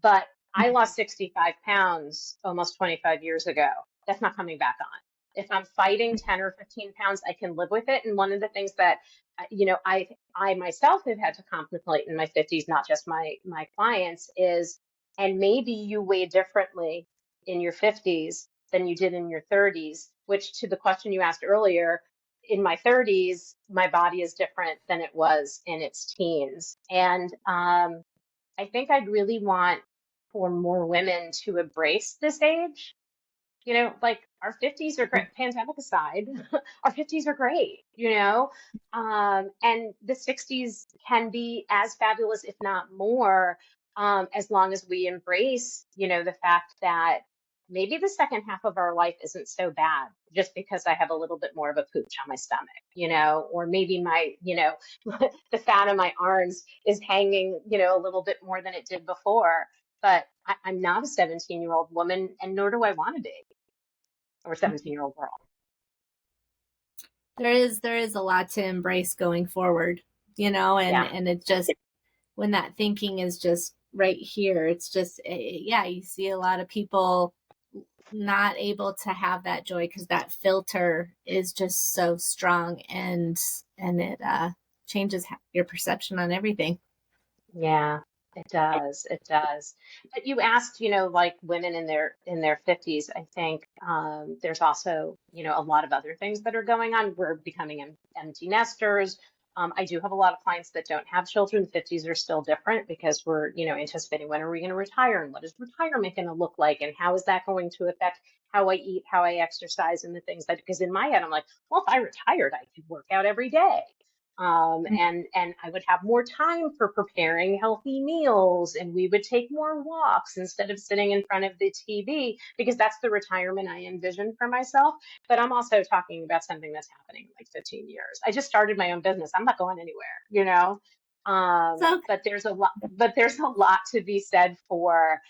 But I lost 65 pounds almost 25 years ago. That's not coming back on. If I'm fighting 10 or 15 pounds, I can live with it. And one of the things that, I myself have had to contemplate in my 50s, not just my clients, is, and maybe you weigh differently in your 50s than you did in your 30s, which to the question you asked earlier, in my 30s, my body is different than it was in its teens. And I think I'd really want for more women to embrace this age. Like our 50s are great, pandemic aside, our 50s are great, and the 60s can be as fabulous, if not more, as long as we embrace, the fact that maybe the second half of our life isn't so bad just because I have a little bit more of a pooch on my stomach, or maybe my, the fat on my arms is hanging, a little bit more than it did before. But I'm not a 17-year-old woman, and nor do I want to be, or 17-year-old girl. There is a lot to embrace going forward, and it's just, when that thinking is just right here, it's just, you see a lot of people not able to have that joy because that filter is just so strong, and it changes your perception on everything. Yeah, it does. It does. But you asked, like women in their 50s, I think there's also, a lot of other things that are going on. We're becoming empty nesters. I do have a lot of clients that don't have children. The 50s are still different because we're, anticipating when are we going to retire, and what is retirement going to look like, and how is that going to affect how I eat, how I exercise, and the things that, because in my head, I'm like, well, if I retired, I could work out every day. And I would have more time for preparing healthy meals, and we would take more walks instead of sitting in front of the TV, because that's the retirement I envision for myself. But I'm also talking about something that's happening in like 15 years. I just started my own business. I'm not going anywhere. But there's a lot to be said for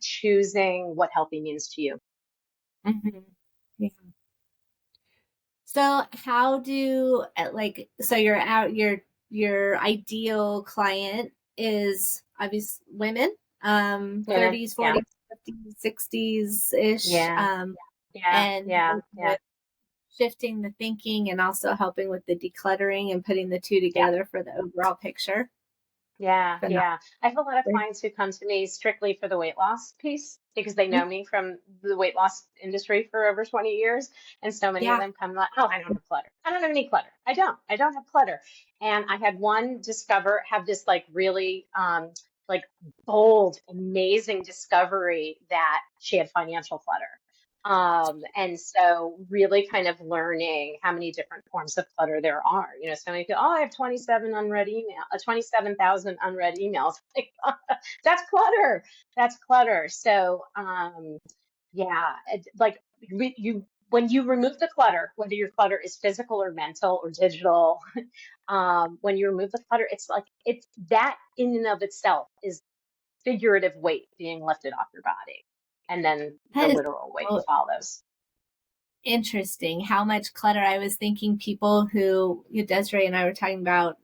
choosing what healthy means to you. Mm-hmm. Yeah. So how do so you're out your ideal client is obviously women, 30s, 40s, 50s, 60s ish. And shifting the thinking and also helping with the decluttering and putting the two together for the overall picture. Yeah. I have a lot of clients who come to me strictly for the weight loss piece because they know me from the weight loss industry for over 20 years. And so many of them come like, oh, I don't have clutter. I don't have any clutter. I don't have clutter. And I had one have this like really, like bold, amazing discovery that she had financial clutter. And so really kind of learning how many different forms of clutter there are. So many people, I have 27,000 unread emails. Like, that's clutter. That's clutter. So, when you remove the clutter, whether your clutter is physical or mental or digital, when you remove the clutter, it's that in and of itself is figurative weight being lifted off your body. And then the literal weight follows. Interesting how much clutter. I was thinking people who, Desiree and I were talking about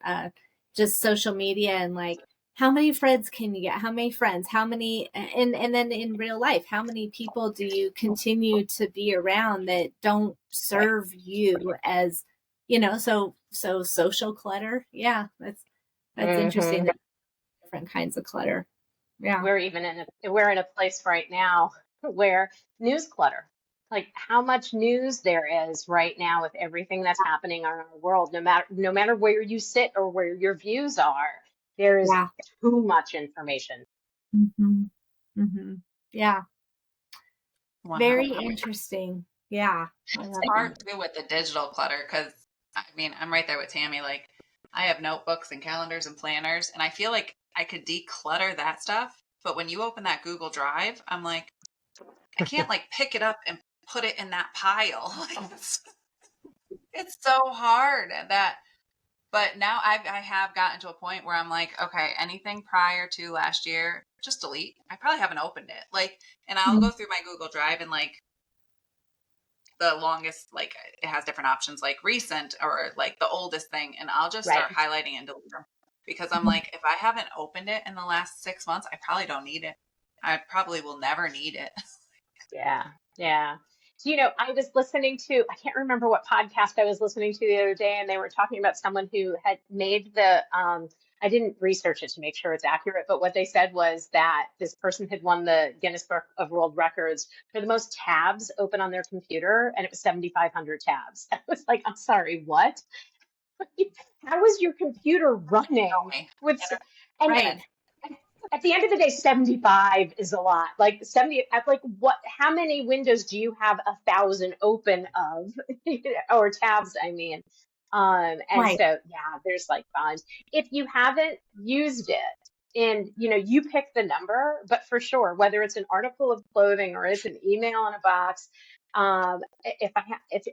just social media and like, how many friends can you get? How many friends? How many? And then in real life, how many people do you continue to be around that don't serve you as, so social clutter. Yeah, that's interesting. Different kinds of clutter. Yeah. We're in a place right now where news clutter, like how much news there is right now with everything that's happening in our world, no matter where you sit or where your views are, there is too much information. Mm-hmm. Mm-hmm. Yeah. Wow. Very interesting. Yeah. It's hard too with the digital clutter because I'm right there with Tammy. Like I have notebooks and calendars and planners, and I feel like I could declutter that stuff But when you open that Google Drive, I'm like, I can't like pick it up and put it in that pile. Like, it's so hard that, but now I have gotten to a point where I'm like, okay, anything prior to last year, just delete. I probably haven't opened it. Like, and I'll go through my Google Drive and like the longest, like it has different options like recent or like the oldest thing. And I'll just start highlighting and delete them because I'm like, if I haven't opened it in the last 6 months, I probably don't need it. I probably will never need it. Yeah. Yeah. So, I was listening to, I can't remember what podcast I was listening to the other day, and they were talking about someone who had made I didn't research it to make sure it's accurate, but what they said was that this person had won the Guinness Book of World Records for the most tabs open on their computer, and it was 7,500 tabs. I was like, I'm sorry, what? How is your computer running with, and Right. at the end of the day, 75 is a lot. Like 70, at like what, how many windows do you have 1,000 open of, or tabs, I mean. And Right. so, yeah, there's like times if you haven't used it and, you pick the number, but for sure, whether it's an article of clothing or it's an email in a box, if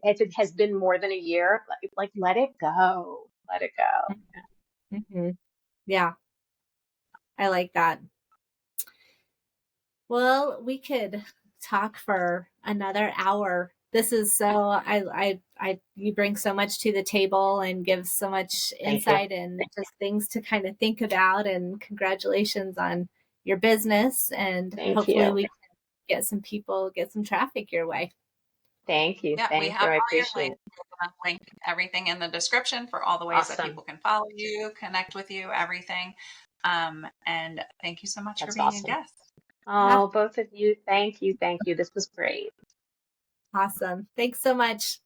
it has been more than a year, like let it go, let it go. Mm-hmm. Yeah, I like that. Well, we could talk for another hour. This is so, you bring so much to the table and give so much Thank you. insight and just things to kind of think about. And congratulations on your business. And Thank hopefully you. we can get some people, get some traffic your way. Thank you. Yeah, we Thank you. have I all your appreciate links. it. We're going to link everything in the description for all the ways that Awesome. people can follow you, connect with you, everything. And thank you so much for That's being a awesome. guest. Yeah, Oh, both of you. Thank you. Thank you. This was great. awesome. Thanks so much.